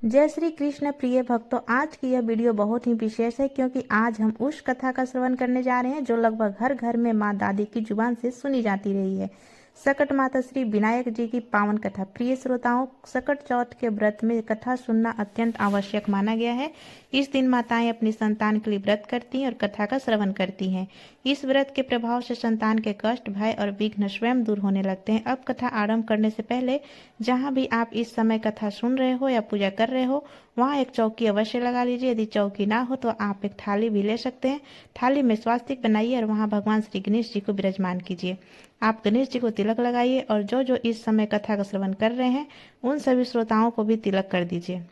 जय श्री कृष्ण प्रिय भक्तों, आज की यह वीडियो बहुत ही विशेष है क्योंकि आज हम उस कथा का श्रवण करने जा रहे हैं जो लगभग हर घर में माँ दादी की जुबान से सुनी जाती रही है। सकट माता श्री विनायक जी की पावन कथा। प्रिय श्रोताओं, सकट चौथ के व्रत में कथा सुनना अत्यंत आवश्यक माना गया है। इस दिन माताएं अपनी संतान के लिए व्रत करती हैं और कथा का श्रवण करती हैं। इस व्रत के प्रभाव से संतान के कष्ट, भय और विघ्न स्वयं दूर होने लगते हैं। अब कथा आरंभ करने से पहले जहाँ भी आप इस समय कथा सुन रहे हो या पूजा कर रहे हो, वहाँ एक चौकी अवश्य लगा लीजिए। यदि चौकी ना हो तो आप एक थाली भी ले सकते हैं। थाली में स्वास्तिक बनाइए और वहाँ भगवान श्री गणेश जी को विराजमान कीजिए। आप गणेश जी को तिलक लगाइए और जो जो इस समय कथा का श्रवण कर रहे हैं उन सभी श्रोताओं को भी तिलक कर दीजिए।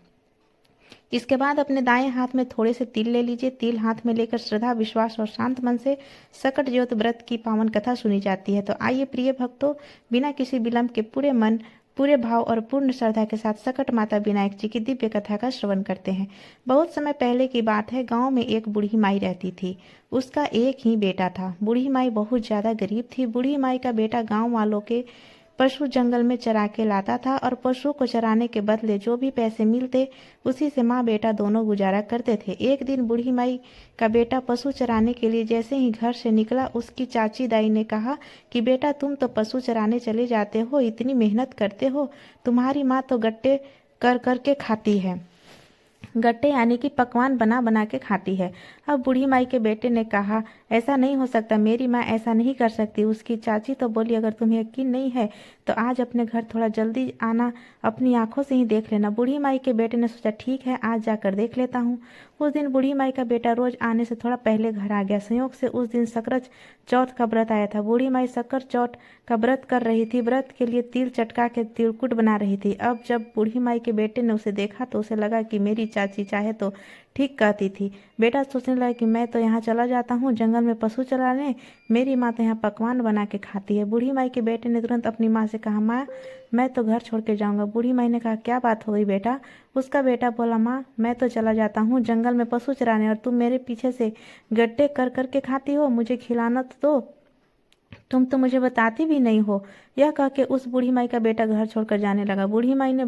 इसके बाद अपने दाएं हाथ में थोड़े से तिल ले लीजिए। तिल हाथ में लेकर श्रद्धा, विश्वास और शांत मन से सकट ज्योत व्रत की पावन कथा सुनी जाती है। तो आइए प्रिय भक्तों, बिना किसी विलंब के पूरे मन, पूरे भाव और पूर्ण श्रद्धा के साथ सकट माता विनायक जी की दिव्य कथा का श्रवण करते हैं। बहुत समय पहले की बात है। गांव में एक बूढ़ी माई रहती थी। उसका एक ही बेटा था। बूढ़ी माई बहुत ज्यादा गरीब थी। बूढ़ी माई का बेटा गांव वालों के पशु जंगल में चरा के लाता था और पशु को चराने के बदले जो भी पैसे मिलते उसी से माँ बेटा दोनों गुजारा करते थे। एक दिन बूढ़ी माई का बेटा पशु चराने के लिए जैसे ही घर से निकला, उसकी चाची दाई ने कहा कि बेटा, तुम तो पशु चराने चले जाते हो, इतनी मेहनत करते हो, तुम्हारी माँ तो गट्टे कर कर के खाती है। गट्टे यानी कि पकवान बना बना के खाती है। अब बूढ़ी माई के बेटे ने कहा, ऐसा नहीं हो सकता, मेरी माँ ऐसा नहीं कर सकती। उसकी चाची तो बोली, अगर तुम्हें यकीन नहीं है तो आज अपने घर थोड़ा जल्दी आना, अपनी आंखों से ही देख लेना। बूढ़ी माई के बेटे ने सोचा, ठीक है, आज जाकर देख लेता हूँ। उस दिन बूढ़ी माई का बेटा रोज आने से थोड़ा पहले घर आ गया। संयोग से उस दिन सकरच चौथ का व्रत आया था। बूढ़ी माई सकर चौथ का व्रत कर रही थी। व्रत के लिए तिल चटका के तिलकुट बना रही थी। अब जब बूढ़ी माई के बेटे ने उसे देखा तो उसे लगा कि मेरी चाची चाहे तो ठीक कहती थी। बेटा सोचने लगा कि मैं तो यहाँ चला जाता हूँ जंगल में पशु चराने, मेरी माँ तो यहाँ पकवान बना के खाती है। बूढ़ी माई के बेटे ने तुरंत अपनी माँ से कहा, माँ, मैं तो घर छोड़ के जाऊंगा। बूढ़ी माई ने कहा, क्या बात हो गई बेटा? उसका बेटा बोला, माँ, मैं तो चला जाता हूँ जंगल में पशु चराने और तुम मेरे पीछे से गट्टे कर कर के खाती हो, मुझे खिलाना तो दो, तुम तो मुझे बताती भी नहीं हो। यह कह के उस बूढ़ी माई का बेटा घर छोड़कर जाने लगा। बूढ़ी माई ने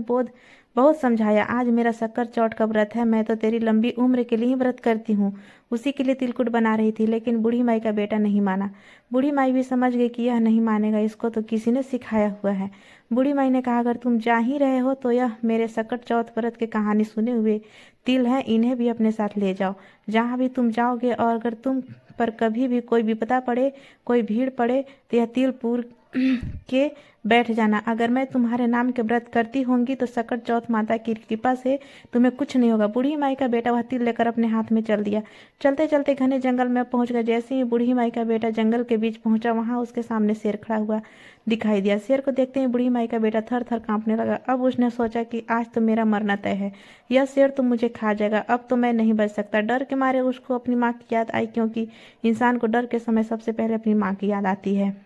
बहुत समझाया, आज मेरा शक्कर चौथ का व्रत है, मैं तो तेरी लंबी उम्र के लिए ही व्रत करती हूँ। उसी के लिए तिलकुट बना रही थी, लेकिन बूढ़ी माई का बेटा नहीं माना। बूढ़ी माई भी समझ गई कि यह नहीं मानेगा, इसको तो किसी ने सिखाया हुआ है। बूढ़ी माई ने कहा, अगर तुम जा ही रहे हो तो यह मेरे शक्कर चौथ व्रत की कहानी सुने हुए तिल है, इन्हें भी अपने साथ ले जाओ। जहाँ भी तुम जाओगे और अगर तुम पर कभी भी कोई विपदा पड़े, कोई भीड़ पड़े, तो यह तिल पूर के बैठ जाना। अगर मैं तुम्हारे नाम के व्रत करती होंगी तो सकट चौथ माता की कृपा से तुम्हें कुछ नहीं होगा। बूढ़ी माई का बेटा वह तिल लेकर अपने हाथ में चल दिया। चलते चलते घने जंगल में पहुंच गया। जैसे ही बूढ़ी माई का बेटा जंगल के बीच पहुंचा, वहां उसके सामने शेर खड़ा हुआ दिखाई दिया। शेर को देखते ही बूढ़ी माई का बेटा थर थर कांपने लगा। अब उसने सोचा कि आज तो मेरा मरना तय है, यह शेर तो मुझे खा जाएगा, अब तो मैं नहीं बच सकता। डर के मारे उसको अपनी माँ की याद आई, क्योंकि इंसान को डर के समय सबसे पहले अपनी माँ की याद आती है।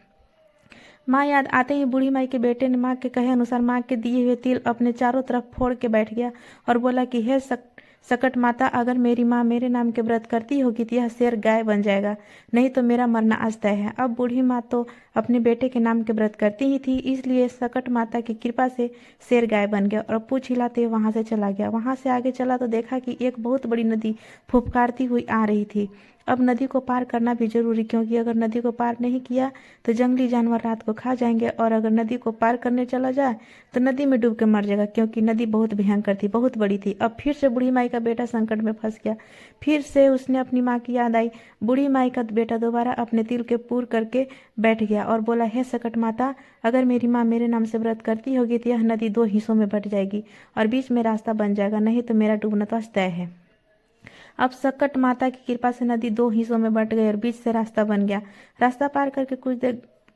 माँ याद आते ही बूढ़ी माई के बेटे ने माँ के कहे अनुसार माँ के दिए हुए तिल अपने चारों तरफ फोड़ के बैठ गया और बोला कि हे सकट माता, अगर मेरी माँ मेरे नाम के व्रत करती होगी तो यह शेर गाय बन जाएगा, नहीं तो मेरा मरना आज तय है। अब बूढ़ी माँ तो अपने बेटे के नाम के व्रत करती ही थी, इसलिए सकट माता की कृपा से शेर गाय बन गया और पूंछ हिलाते वहां से चला गया। वहां से आगे चला तो देखा कि एक बहुत बड़ी नदी फुफकारती हुई आ रही थी। अब नदी को पार करना भी जरूरी, क्योंकि अगर नदी को पार नहीं किया तो जंगली जानवर रात को खा जाएंगे, और अगर नदी को पार करने चला जाए तो नदी में डूब के मर जाएगा, क्योंकि नदी बहुत भयंकर थी, बहुत बड़ी थी। अब फिर से बूढ़ी माई का बेटा संकट में फंस गया। फिर से उसने अपनी माँ की याद आई। बूढ़ी माई का बेटा दोबारा अपने तिल के पूर करके बैठ गया और बोला, हे सकट माता, अगर मेरी माँ मेरे नाम से व्रत करती होगी तो यह नदी दो हिस्सों में बट जाएगी और बीच में रास्ता बन जाएगा, नहीं तो मेरा डूबना तो तय है। अब सकट माता की कृपा से नदी दो हिस्सों में बट गई और बीच से रास्ता बन गया। रास्ता पार करके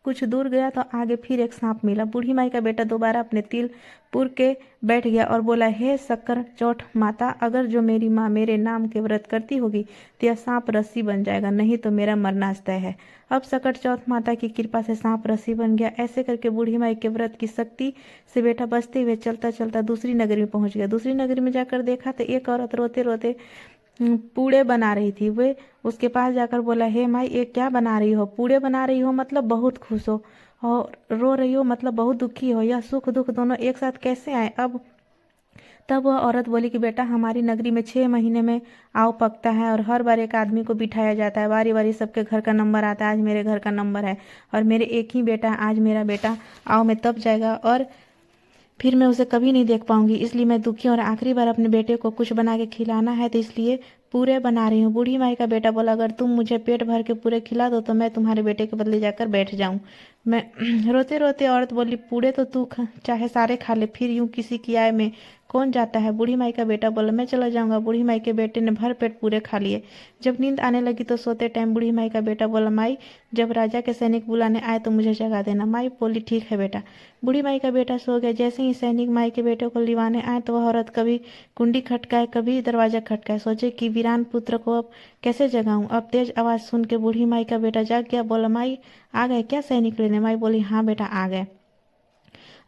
कुछ दूर गया तो आगे फिर एक सांप मिला। बूढ़ी माई का बेटा दोबारा अपने तिल पुर के बैठ गया और बोला, हे शक्कर चौथ माता, अगर जो मेरी माँ मेरे नाम के व्रत करती होगी तो यह सांप रस्सी बन जाएगा, नहीं तो मेरा मरना तय है। अब सकट चौथ माता की कृपा से सांप रस्सी बन गया। ऐसे करके बूढ़ी माई के व्रत की शक्ति से बेटा बचते हुए चलता चलता दूसरी नगरी में पहुंच गया। दूसरी नगरी में जाकर देखा तो एक औरत रोते रोते पूड़े बना रही थी। वे उसके पास जाकर बोला, हे माई, ये क्या बना रही हो? पूड़े बना रही हो मतलब बहुत खुश हो, और रो रही हो मतलब बहुत दुखी हो, यह सुख दुख दोनों एक साथ कैसे आए? अब तब वह औरत बोली कि बेटा, हमारी नगरी में 6 महीने में आव पकता है और हर बार एक आदमी को बिठाया जाता है, बारी बारी सबके घर का नंबर आता है। आज मेरे घर का नंबर है और मेरे एक ही बेटा है। आज मेरा बेटा आव में तप जाएगा और फिर मैं उसे कभी नहीं देख पाऊंगी, इसलिए मैं दुखी और आखिरी बार अपने बेटे को कुछ बना के खिलाना है, तो इसलिए पूरे बना रही हूँ। बूढ़ी माई का बेटा बोला, अगर तुम मुझे पेट भर के पूरे खिला दो तो मैं तुम्हारे बेटे के बदले जाकर बैठ जाऊं। मैं रोते रोते औरत बोली, पूरे तो तू चाहे सारे खा ले, फिर यूं किसी की आय में कौन जाता है। बूढ़ी माई का बेटा बोला, मैं चला जाऊंगा। बूढ़ी माई के बेटे ने भर पेट पूरे खा लिए। जब नींद आने लगी तो सोते टाइम बूढ़ी माई का बेटा बोला, माई, जब राजा के सैनिक बुलाने आए तो मुझे जगा देना। माई बोली, ठीक है बेटा। बूढ़ी माई का बेटा सो गया। जैसे ही सैनिक माई के बेटे को लिवाने आए तो वह औरत कभी कुंडी खटकाए, कभी दरवाजा खटकाए। सोचे कि वीरान पुत्र को अब कैसे जगाऊं। अब तेज आवाज सुन के बूढ़ी माई का बेटा जाग गया। बोला, माई, आ गए क्या सैनिक लेने? माई बोली, हाँ बेटा, आ गए।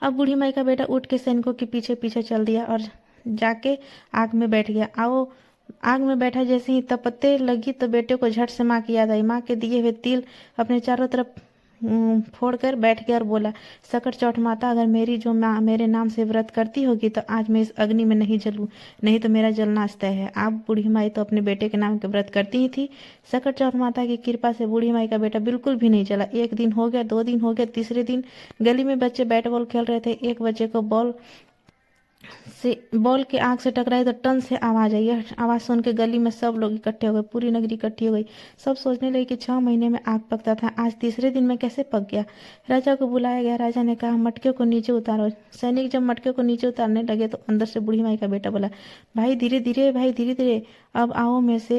अब बूढ़ी माई का बेटा उठ के सैनिकों के पीछे पीछे चल दिया और जाके आग में बैठ गया। आओ, आग में बैठा जैसे ही तपते लगी तो बेटे को झट से माँ की याद आई। माँ के दिए हुए तिल अपने चारों तरफ फोड़कर बैठ गया और बोला, सकट चौथ माता, अगर मेरी जो माँ मेरे नाम से व्रत करती होगी तो आज मैं इस अग्नि में नहीं जलूं, नहीं तो मेरा जलना तय है। आप बूढ़ी माई तो अपने बेटे के नाम के व्रत करती ही थी। सकट चौथ माता की कृपा से बूढ़ी माई का बेटा बिल्कुल भी नहीं जला। 1 दिन हो गया, 2 दिन हो गया, तीसरे दिन गली में बच्चे बैट बॉल खेल रहे थे। एक बच्चे को बॉल के आग से टकराई तो टन से आवाज आई। यह आवाज सुन के गली में सब लोग इकट्ठे हो गए, पूरी नगरी इकट्ठी हो गई। सब सोचने लगे कि 6 महीने में आग पकता था, आज तीसरे दिन में कैसे पक गया। राजा को बुलाया गया। राजा ने कहा, मटके को नीचे उतारो। सैनिक जब मटके को नीचे उतारने लगे तो अंदर से बूढ़ी माई का बेटा बोला, भाई धीरे धीरे, भाई धीरे धीरे। अब आग में से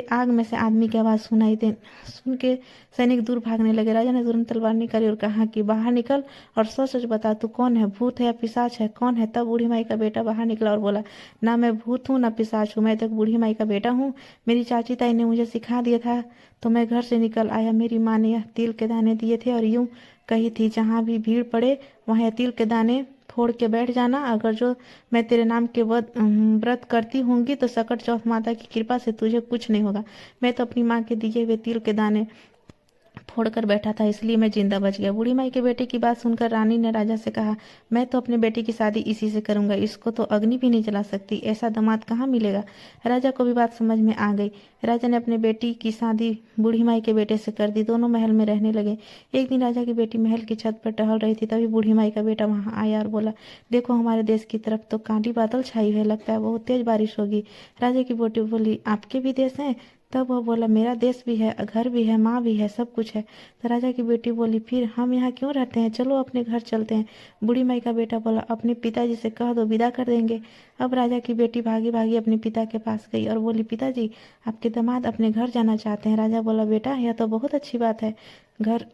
आदमी की आवाज सुनाई दे। सुन के सैनिक दूर भागने लगे। राजा ने तुरंत तलवार निकाली और कहा कि बाहर निकल और सच सच बता, तू कौन है, भूत है या पिशाच है, कौन है? तब बूढ़ी माई का बेटा बाहर निकला और बोला, ना मैं भूत हूँ ना पिशाच हूँ, मैं तो बूढ़ी माई का बेटा हूँ। मेरी चाची ताई ने मुझे सिखा दिया था तो मैं घर से निकल आया। मेरी माँ ने यह तिल के दाने दिए थे और यूं कही थी, जहाँ भी भीड़ पड़े वहाँ यह तिल के दाने फोड़ के बैठ जाना। अगर जो मैं तेरे नाम के व्रत करती होंगी तो सकट चौथ माता की कृपा से तुझे कुछ नहीं होगा। मैं तो अपनी माँ के दिए हुए तिल के दाने फोड़कर बैठा था, इसलिए मैं जिंदा बच गया। बूढ़ी माई के बेटे की बात सुनकर रानी ने राजा से कहा, मैं तो अपने बेटे की शादी इसी से करूंगा, इसको तो अग्नि भी नहीं जला सकती, ऐसा दामाद कहाँ मिलेगा। राजा को भी बात समझ में आ गई। राजा ने अपने बेटी की शादी बूढ़ी माई के बेटे से कर दी। दोनों महल में रहने लगे। एक दिन राजा की बेटी महल की छत पर टहल रही थी, तभी बूढ़ी माई का बेटा वहां आया और बोला, देखो हमारे देश की तरफ तो काली बादल छाई है, लगता है बहुत तेज बारिश होगी। राजा की बेटी बोली, आपके भी देश है? तब वह बोला, मेरा देश भी है, घर भी है, माँ भी है, सब कुछ है। तो राजा की बेटी बोली, फिर हम यहाँ क्यों रहते हैं, चलो अपने घर चलते हैं। बूढ़ी माई का बेटा बोला, अपने पिताजी से कह दो, विदा कर देंगे। अब राजा की बेटी भागी भागी अपने पिता के पास गई और बोली, पिताजी, आपके दामाद अपने घर जाना चाहते हैं। राजा बोला, बेटा, यह तो बहुत अच्छी बात है। घर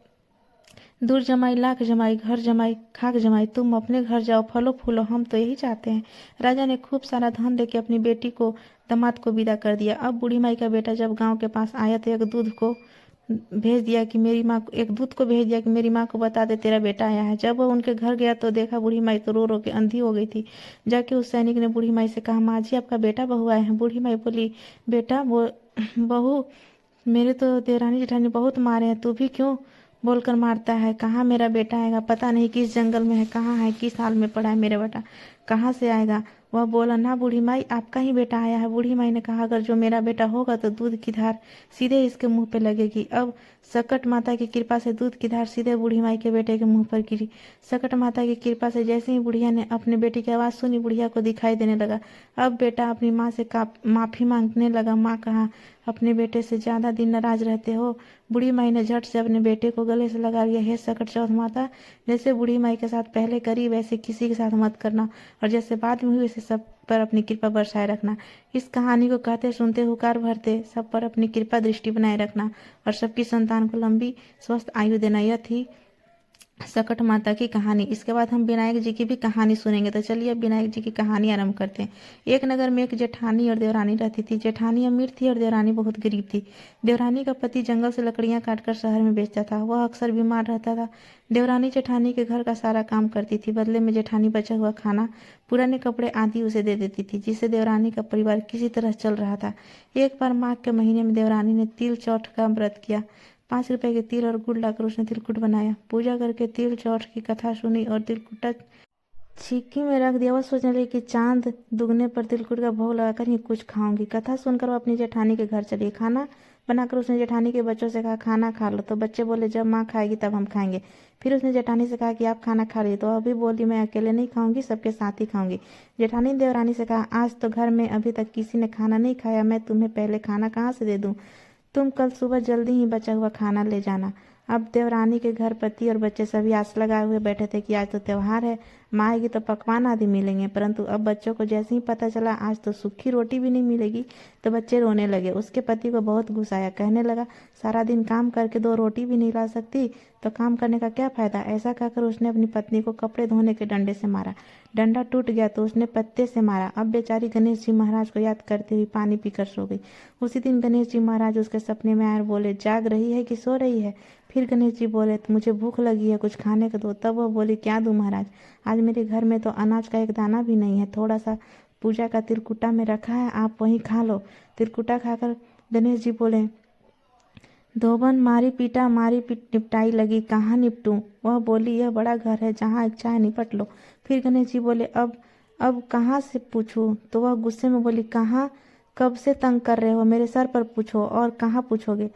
दूर जमाई, लाख जमाई, घर जमाई, खाक जमाई, तुम अपने घर जाओ, फलो फूलो, हम तो यही चाहते हैं। राजा ने खूब सारा धन देके अपनी बेटी को दामाद को विदा कर दिया। अब बूढ़ी माई का बेटा जब गांव के पास आया तो एक दूत को भेज दिया कि मेरी माँ को बता दे, तेरा बेटा आया है। जब वह उनके घर गया तो देखा बूढ़ी माई तो रो रो के अंधी हो गई थी। जाके उस सैनिक ने बूढ़ी माई से कहा, माँ जी, आपका बेटा बहू आए हैं। बूढ़ी माई बोली, बेटा, वो बहू, मेरे तो देवरानी जेठानी बहुत मारे हैं, तू भी क्यों बोलकर मारता है? कहाँ मेरा बेटा आएगा? पता नहीं किस जंगल में है, कहाँ है, किस हाल में पड़ा है मेरा बेटा, कहाँ से आएगा? वह बोला, ना बूढ़ी माई, आपका ही बेटा आया है। बूढ़ी माई ने कहा, अगर जो मेरा बेटा होगा तो दूध की धार सीधे इसके मुंह पे लगेगी। अब सकट माता की कृपा से दूध की धार सीधे बूढ़ी माई के बेटे के मुंह पर गिरी। सकट माता की कृपा से जैसे ही बुढ़िया ने अपने बेटे की आवाज सुनी, बुढ़िया को दिखाई देने लगा। अब बेटा अपनी माँ से माफी मांगने लगा। माँ, कहा, अपने बेटे से ज्यादा दिन नाराज रहते हो? बूढ़ी माई ने झट से अपने बेटे को गले से लगा लिया। हे सकट चौथ माता, जैसे बूढ़ी माई के साथ पहले करी वैसे किसी के साथ मत करना, और जैसे बाद में हुई वैसे सब पर अपनी कृपा बरसाए रखना। इस कहानी को कहते सुनते हुकार भरते सब पर अपनी कृपा दृष्टि बनाए रखना और सबकी संतान को लंबी स्वस्थ आयु देना। यह थी सकट माता की कहानी। इसके बाद हम विनायक जी की भी कहानी सुनेंगे। तो चलिए अब विनायक जी की कहानी आरंभ करते हैं। एक नगर में एक जेठानी और देवरानी रहती थी। जेठानी अमीर थी और देवरानी बहुत गरीब थी। देवरानी का पति जंगल से लकड़ियां काटकर शहर में बेचता था। वह अक्सर बीमार रहता था। देवरानी जेठानी के घर का सारा काम करती थी। बदले में जेठानी बचा हुआ खाना, पुराने कपड़े आदि उसे दे देती थी, जिससे देवरानी का परिवार किसी तरह चल रहा था। एक बार माघ के महीने में देवरानी ने तिल चौठ का व्रत किया। 5 रुपए के तिल और गुड़ लाकर उसने तिलकुट बनाया। पूजा करके तिल चौठ की कथा सुनी और छिक्की में रख दिया। वह सोचने लगी कि चांद दुगने पर तिलकुट का भोग लगाकर ही कुछ खाऊंगी। कथा सुनकर वो अपनी जेठानी के घर चली। खाना बनाकर उसने जेठानी के बच्चों से कहा, खाना खा लो। तो बच्चे बोले, जब माँ खाएगी तब हम खाएंगे। फिर उसने जेठानी से कहा कि आप खाना खा लीजिए। तो वह भी बोली, मैं अकेले नहीं खाऊंगी, सबके साथ ही खाऊंगी। जेठानी ने देवरानी से कहा, आज तो घर में अभी तक किसी ने खाना नहीं खाया, मैं तुम्हें पहले खाना कहाँ से दे दूं? तुम कल सुबह जल्दी ही बचा हुआ खाना ले जाना। अब देवरानी के घर पति और बच्चे सभी आस लगाए हुए बैठे थे कि आज तो त्योहार है, माँ आएगी तो पकवान आदि मिलेंगे। परंतु अब बच्चों को जैसे ही पता चला आज तो सूखी रोटी भी नहीं मिलेगी, तो बच्चे रोने लगे। उसके पति को बहुत गुस्सा आया। कहने लगा, सारा दिन काम करके 2 रोटी भी नहीं ला सकती तो काम करने का क्या फायदा? ऐसा कहकर उसने अपनी पत्नी को कपड़े धोने के डंडे से मारा। डंडा टूट गया तो उसने पत्ते से मारा। अब बेचारी गणेश जी महाराज को याद करते हुए पानी पीकर सो गई। उसी दिन गणेश जी महाराज उसके सपने में आए और बोले, जाग रही है कि सो रही है? फिर गणेश जी बोले, मुझे भूख लगी है, कुछ खाने को दो। तब वह बोली, क्या दूं महाराज? आज मेरे घर में तो अनाज का एक दाना भी नहीं है। थोड़ा सा पूजा का तिलकुटा में रखा है, आप वहीं खा लो। तिलकुटा खाकर गणेश जी बोले, धोबन मारी पीटा, मारी पीट निपटाई लगी, कहाँ निपटूं? वह बोली, यह बड़ा घर है, जहाँ इच्छा है निपट लो। फिर गणेश जी बोले, अब कहाँ से पूछूं? तो वह गुस्से में बोली, कहाँ कब से तंग कर रहे हो? मेरे सर पर पूछो, और कहाँ पूछोगे?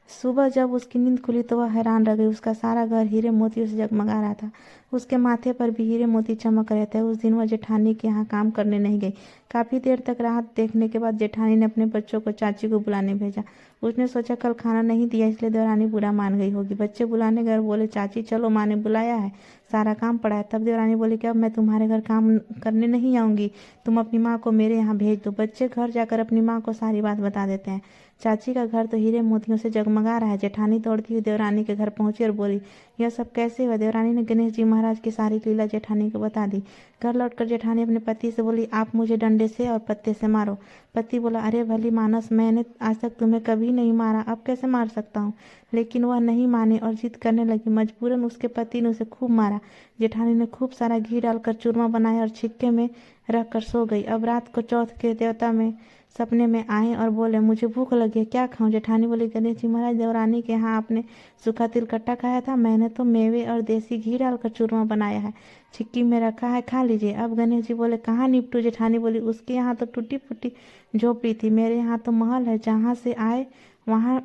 सुबह जब उसकी नींद खुली तो वह हैरान रह गई। उसका सारा घर हीरे मोतियों से जगमगा रहा था। उसके माथे पर भी हीरे मोती चमक रहे थे। उस दिन वह जेठानी के यहाँ काम करने नहीं गई। काफी देर तक राह देखने के बाद जेठानी ने अपने बच्चों को चाची को बुलाने भेजा। उसने सोचा कल खाना नहीं दिया इसलिए देवरानी बुरा मान गई होगी। बच्चे बुलाने गए और बोले, चाची चलो, माँ ने बुलाया है, सारा काम पड़ा है। तब देवरानी बोली कि अब मैं तुम्हारे घर काम करने नहीं आऊंगी, तुम अपनी माँ को मेरे यहाँ भेज दो। बच्चे घर जाकर अपनी माँ को सारी बात बता देते हैं। चाची का घर तो हीरे मोतियों से जगमगा रहा है। जेठानी दौड़ती हुई देवरानी के घर पहुंची और बोली, यह सब कैसे हुआ? देवरानी ने गणेश जी महाराज की सारी लीला जेठानी को बता दी। घर लौटकर जेठानी अपने पति से बोली, आप मुझे डंडे से और पत्ते से मारो। पति बोला, अरे भली मानस, मैंने आज तक तुम्हें कभी नहीं मारा, अब कैसे मार सकता हूँ? लेकिन वह नहीं माने और जिद करने लगी। मजबूरन उसके पति ने उसे खूब मारा। जेठानी ने खूब सारा घी डालकर चूरमा बनाया और छिक्के में रख कर सो गई। अब रात को चौथ के देवता में सपने में आए और बोले, मुझे भूख लगी है, क्या खाऊं? जेठानी बोली, गणेश जी महाराज, देवरानी के यहाँ आपने सूखा तिलकट्टा खाया था, मैंने तो मेवे और देसी घी डालकर चूरमा बनाया है, छिक्की में रखा है, खा लीजिए। अब गणेश जी बोले, कहाँ निपटू? जेठानी बोली, उसके यहाँ तो टूटी फूटी झोपड़ी थी, मेरे यहाँ तो महल है, जहाँ से आए वहाँ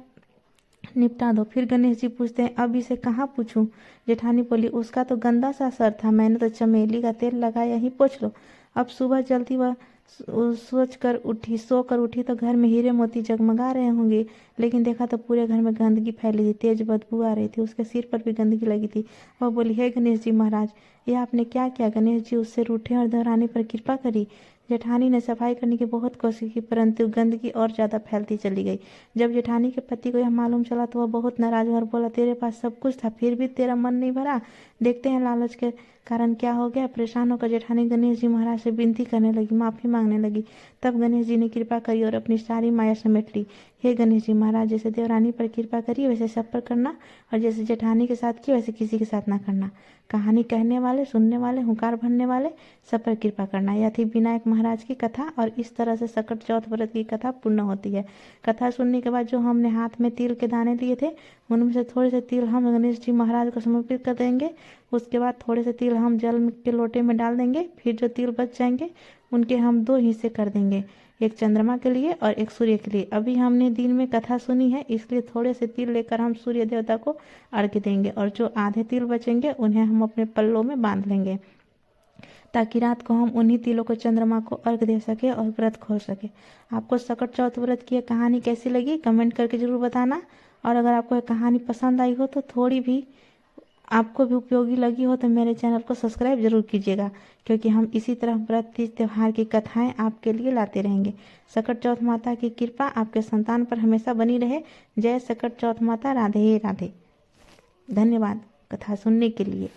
निपटा दो। फिर गणेश जी पूछते हैं, अब इसे कहाँ पूछूं? जेठानी बोली, उसका तो गंदा सा सर था, मैंने तो चमेली का तेल लगाया, यहीं पोंछ लो। अब सुबह जल्दी वह सोकर उठी तो घर में हीरे मोती जगमगा रहे होंगे, लेकिन देखा तो पूरे घर में गंदगी फैली थी, तेज बदबू आ रही थी, उसके सिर पर भी गंदगी लगी थी। वह बोली, हे गणेश जी महाराज, ये आपने क्या किया? गणेश जी उससे रूठे और देवरानी पर कृपा करी। जेठानी ने सफाई करने की बहुत कोशिश की, परंतु गंदगी और ज्यादा फैलती चली गई। जब जेठानी के पति को यह मालूम चला तो वह बहुत नाराज हुआ और बोला, तेरे पास सब कुछ था, फिर भी तेरा मन नहीं भरा, देखते हैं लालच के कारण क्या हो गया। परेशान होकर जेठानी गणेश जी महाराज से विनती करने लगी, माफी मांगने लगी। तब गणेश जी ने कृपा करी और अपनी सारी माया समेट ली। हे गणेश जी महाराज, जैसे देवरानी पर कृपा करी वैसे सब पर करना, और जैसे जेठानी के साथ की वैसे किसी के साथ ना करना। कहानी कहने वाले, सुनने वाले, हुंकार भरने वाले, सब पर कृपा करना। यह थी विनायक महाराज की कथा, और इस तरह से सकट चौथ व्रत की कथा पूर्ण होती है। कथा सुनने के बाद जो हमने हाथ में तिल के दाने लिए थे, उनमें से थोड़े से तिल हम गणेश जी महाराज को समर्पित कर देंगे। उसके बाद थोड़े से तिल हम जल के लोटे में डाल देंगे। फिर जो तिल बच जाएंगे उनके हम 2 हिस्से कर देंगे, एक चंद्रमा के लिए और एक सूर्य के लिए। अभी हमने दिन में कथा सुनी है, इसलिए थोड़े से तिल लेकर हम सूर्य देवता को अर्घ्य देंगे, और जो आधे तिल बचेंगे उन्हें हम अपने पल्लों में बांध लेंगे, ताकि रात को हम उन्हीं तिलों को चंद्रमा को अर्घ दे सके और व्रत खोल सके। आपको सकट चौथ व्रत की कहानी कैसी लगी कमेंट करके जरूर बताना। और अगर आपको यह कहानी पसंद आई हो तो थोड़ी भी आपको भी उपयोगी लगी हो तो मेरे चैनल को सब्सक्राइब जरूर कीजिएगा, क्योंकि हम इसी तरह व्रत तीज त्योहार की कथाएं आपके लिए लाते रहेंगे। सकट चौथ माता की कृपा आपके संतान पर हमेशा बनी रहे। जय सकट चौथ माता, राधे राधे। धन्यवाद कथा सुनने के लिए।